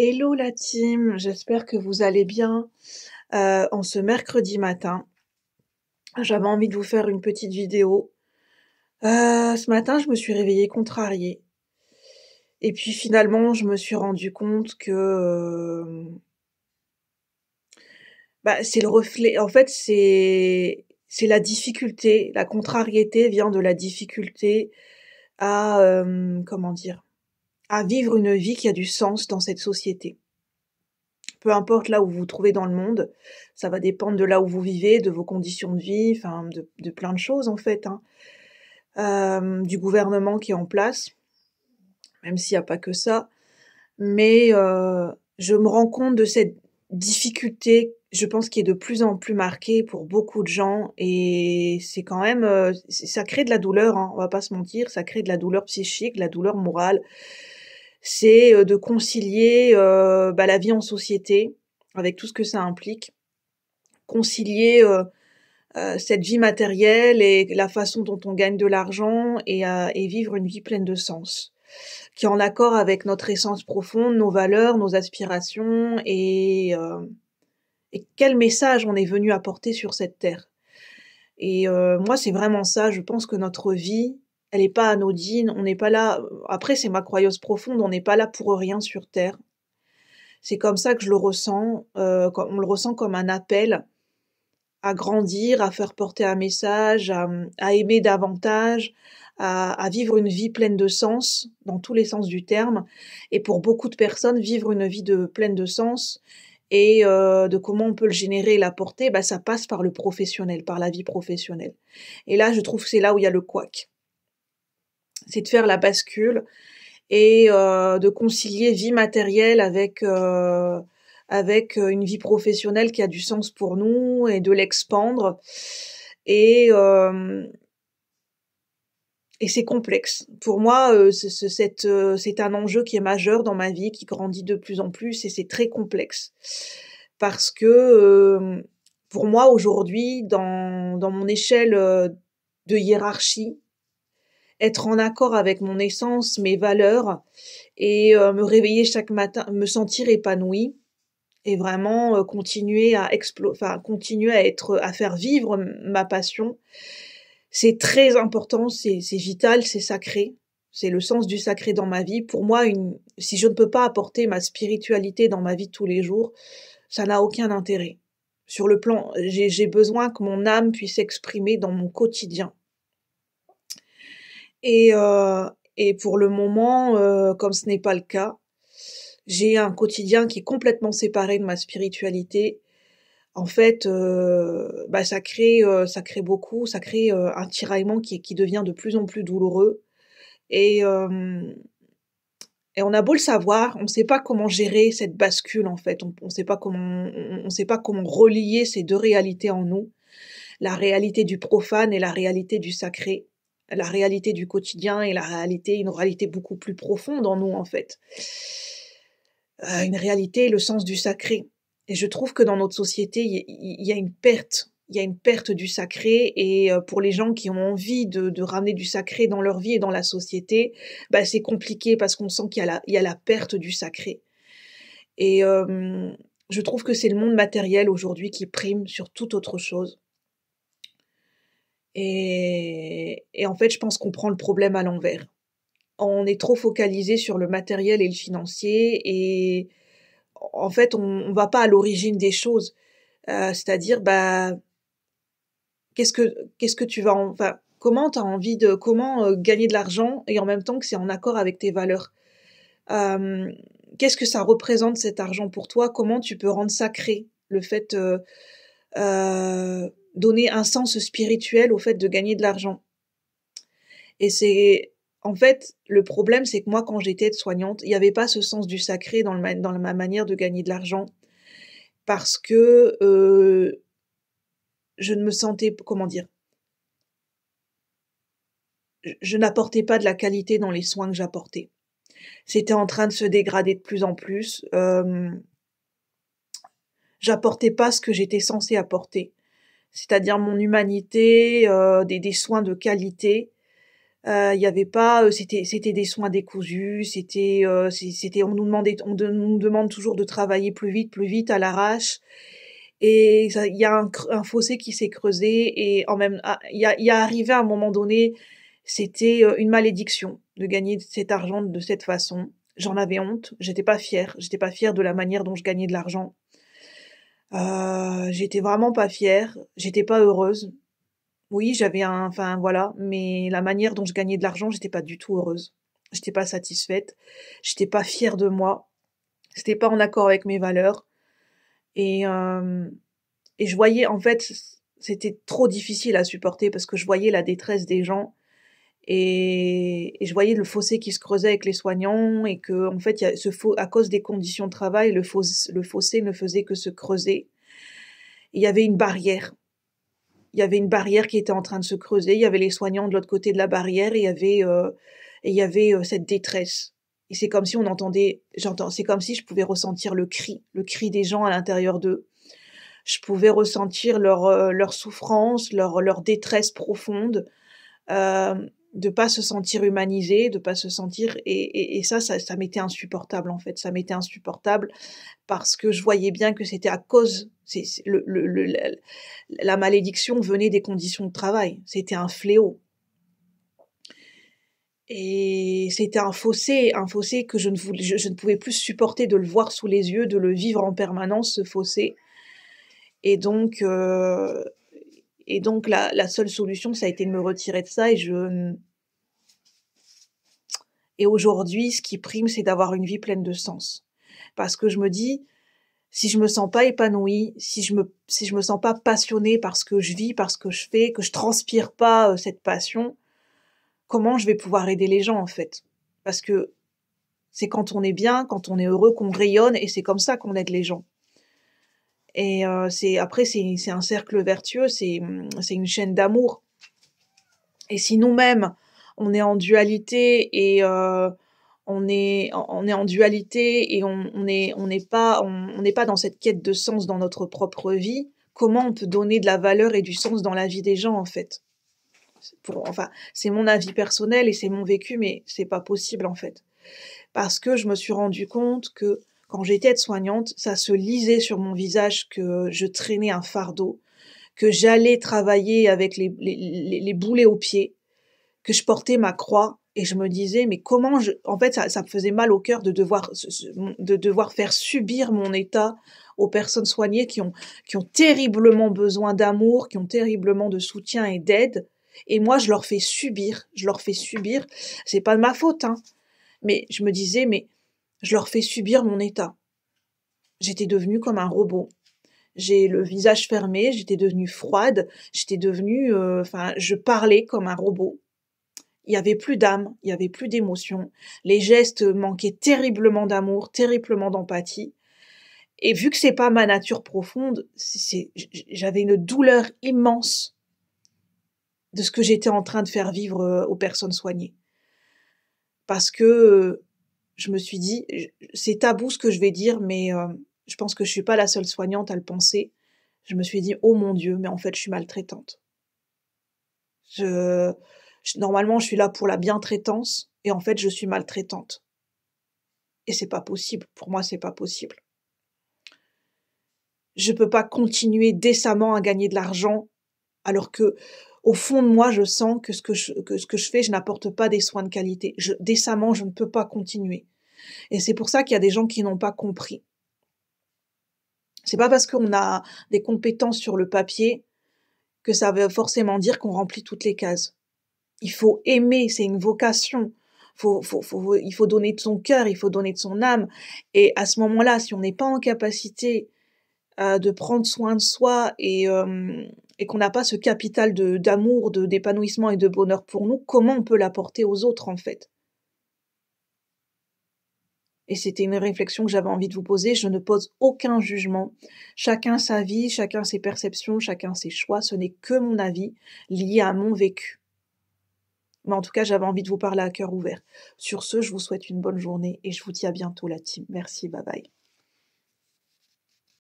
Hello la team, j'espère que vous allez bien. En ce mercredi matin, j'avais envie de vous faire une petite vidéo. Ce matin, je me suis réveillée contrariée. Et puis finalement, je me suis rendu compte que c'est le reflet. En fait, c'est la difficulté. La contrariété vient de la difficulté à comment dire, à vivre une vie qui a du sens dans cette société. Peu importe là où vous vous trouvez dans le monde, ça va dépendre de là où vous vivez, de vos conditions de vie, enfin de plein de choses en fait, hein. Du gouvernement qui est en place, même s'il y a pas que ça. Mais je me rends compte de cette difficulté, je pense, qui est de plus en plus marquée pour beaucoup de gens et c'est quand même, ça crée de la douleur, hein, on va pas se mentir, ça crée de la douleur psychique, de la douleur morale. C'est, de concilier, la vie en société, avec tout ce que ça implique. Concilier, cette vie matérielle et la façon dont on gagne de l'argent et vivre une vie pleine de sens, qui est en accord avec notre essence profonde, nos valeurs, nos aspirations et quel message on est venu apporter sur cette terre. Et moi, c'est vraiment ça. Je pense que notre vie, elle est pas anodine. On n'est pas là. Après, c'est ma croyance profonde. On n'est pas là pour rien sur terre. C'est comme ça que je le ressens. On le ressent comme un appel à grandir, à faire porter un message, à aimer davantage, à vivre une vie pleine de sens, dans tous les sens du terme. Et pour beaucoup de personnes, vivre une vie pleine de sens et de comment on peut le générer et l'apporter, ça passe par le professionnel, par la vie professionnelle. Et là, je trouve que c'est là où il y a le couac. C'est de faire la bascule et de concilier vie matérielle avec une vie professionnelle qui a du sens pour nous et de l'expandre. Et et c'est complexe. Pour moi, c'est un enjeu qui est majeur dans ma vie, qui grandit de plus en plus et c'est très complexe. Parce que, pour moi aujourd'hui, dans mon échelle, de hiérarchie, être en accord avec mon essence, mes valeurs et me réveiller chaque matin, me sentir épanouie et vraiment, continuer à faire vivre ma passion. C'est très important, c'est vital, c'est sacré. C'est le sens du sacré dans ma vie. Pour moi, si je ne peux pas apporter ma spiritualité dans ma vie de tous les jours, ça n'a aucun intérêt. Sur le plan, j'ai besoin que mon âme puisse s'exprimer dans mon quotidien. Et et pour le moment, comme ce n'est pas le cas, j'ai un quotidien qui est complètement séparé de ma spiritualité. En fait, ça crée beaucoup, ça crée, un tiraillement qui devient de plus en plus douloureux et hem et on a beau le savoir, on sait pas comment gérer cette bascule, en fait. On sait pas on sait pas comment relier ces 2 réalités en nous. La réalité du profane et la réalité du sacré. La réalité du quotidien et une réalité beaucoup plus profonde en nous, en fait. Une réalité, le sens du sacré. Et je trouve que dans notre société, il y a une perte. Il y a une perte du sacré et pour les gens qui ont envie de ramener du sacré dans leur vie et dans la société, c'est compliqué parce qu'on sent il y a la perte du sacré. Et je trouve que c'est le monde matériel aujourd'hui qui prime sur toute autre chose. Et en fait, je pense qu'on prend le problème à l'envers. On est trop focalisé sur le matériel et le financier et en fait, on va pas à l'origine des choses. C'est-à-dire, qu'est-ce que tu vas enfin, comment, gagner de l'argent et en même temps que c'est en accord avec tes valeurs? Hem, Qu'est-ce que ça représente cet argent pour toi? Comment tu peux rendre sacré le fait, donner un sens spirituel au fait de gagner de l'argent? Et c'est en fait, le problème, c'est que moi, quand j'étais aide-soignante, il y avait pas ce sens du sacré dans ma manière de gagner de l'argent parce que, je ne me sentais comment dire? Je n'apportais pas de la qualité dans les soins que j'apportais. C'était en train de se dégrader de plus en plus, j'apportais pas ce que j'étais censée apporter, c'est-à-dire mon humanité, des soins de qualité. Il y avait pas, c'était des soins décousus, c'était on nous demande toujours de travailler plus vite à l'arrache et ça il y a un fossé qui s'est creusé et en même il y a arrivé à un moment donné, c'était, une malédiction de gagner cet argent de cette façon. J'en avais honte, j'étais pas fière de la manière dont je gagnais de l'argent. J'étais vraiment pas fière, j'étais pas heureuse. Oui, enfin voilà, mais la manière dont je gagnais de l'argent, j'étais pas du tout heureuse. J'étais pas satisfaite, j'étais pas fière de moi, c'était pas en accord avec mes valeurs et et je voyais en fait c'était trop difficile à supporter parce que je voyais la détresse des gens et je voyais le fossé qui se creusait avec les soignants et que en fait il y a à cause des conditions de travail, le fossé ne faisait que se creuser. Il y avait une barrière. Il y avait une barrière qui était en train de se creuser. Il y avait les soignants de l'autre côté de la barrière et il y avait cette détresse. Et c'est comme si c'est comme si je pouvais ressentir le cri des gens à l'intérieur d'eux. Je pouvais ressentir leur souffrance, leur détresse profonde, de pas se sentir humanisé, de pas se sentir et ça m'était insupportable en fait. Ça m'était insupportable parce que je voyais bien que c'était à cause, c'est la malédiction venait des conditions de travail. C'était un fléau. Et c'était un fossé que je ne pouvais plus supporter de le voir sous les yeux, de le vivre en permanence, ce fossé. Et donc, euh, et donc la seule solution, ça a été de me retirer de ça et aujourd'hui, ce qui prime, c'est d'avoir une vie pleine de sens. Parce que je me dis, si je me sens pas épanouie, si je me sens pas passionnée par ce que je vis, par ce que je fais, que je transpire pas cette passion, comment je vais pouvoir aider les gens en fait? Parce que c'est quand on est bien, quand on est heureux qu'on rayonne et c'est comme ça qu'on aide les gens. Et c'est un cercle vertueux, c'est une chaîne d'amour. Et si nous-mêmes on est en dualité et on est en dualité et on n'est pas dans cette quête de sens dans notre propre vie, comment on peut donner de la valeur et du sens dans la vie des gens en fait? Enfin, c'est mon avis personnel et c'est mon vécu, mais c'est pas possible en fait. Parce que je me suis rendu compte que quand j'étais aide-soignante, ça se lisait sur mon visage que je traînais un fardeau, que j'allais travailler avec les boulets aux pieds, que je portais ma croix et je me disais mais en fait ça me faisait mal au cœur de devoir faire subir mon état aux personnes soignées qui ont terriblement besoin d'amour, qui ont terriblement de soutien et d'aide et moi je leur fais subir, c'est pas de ma faute hein, mais je me disais mais je leur fais subir mon état. J'étais devenue comme un robot. J'ai le visage fermé, j'étais devenue froide, enfin je parlais comme un robot. Il y avait plus d'âme, il y avait plus d'émotion. Les gestes manquaient terriblement d'amour, terriblement d'empathie. Et vu que c'est pas ma nature profonde, j'avais une douleur immense de ce que j'étais en train de faire vivre aux personnes soignées. Parce que je me suis dit, c'est tabou ce que je vais dire, mais je pense que je suis pas la seule soignante à le penser. Je me suis dit, oh mon Dieu, mais en fait, je suis maltraitante. Normalement, je suis là pour la bientraitance, et en fait, je suis maltraitante. Et c'est pas possible. Pour moi, c'est pas possible. Je peux pas continuer décemment à gagner de l'argent, alors que, au fond de moi, je sens que ce que je fais, je n'apporte pas des soins de qualité. Décemment, je ne peux pas continuer. Et c'est pour ça qu'il y a des gens qui n'ont pas compris. C'est pas parce qu'on a des compétences sur le papier que ça veut forcément dire qu'on remplit toutes les cases. Il faut aimer, c'est une vocation. Il faut donner de son cœur, il faut donner de son âme. Et à ce moment-là, si on n'est pas en capacité de prendre soin de soi et qu'on n'a pas ce capital d'amour, d'épanouissement et de bonheur pour nous, comment on peut l'apporter aux autres en fait? Et c'était une réflexion que j'avais envie de vous poser. Je ne pose aucun jugement. Chacun sa vie, chacun ses perceptions, chacun ses choix. Ce n'est que mon avis lié à mon vécu. Mais en tout cas, j'avais envie de vous parler à cœur ouvert. Sur ce, je vous souhaite une bonne journée et je vous dis à bientôt la team. Merci, bye bye.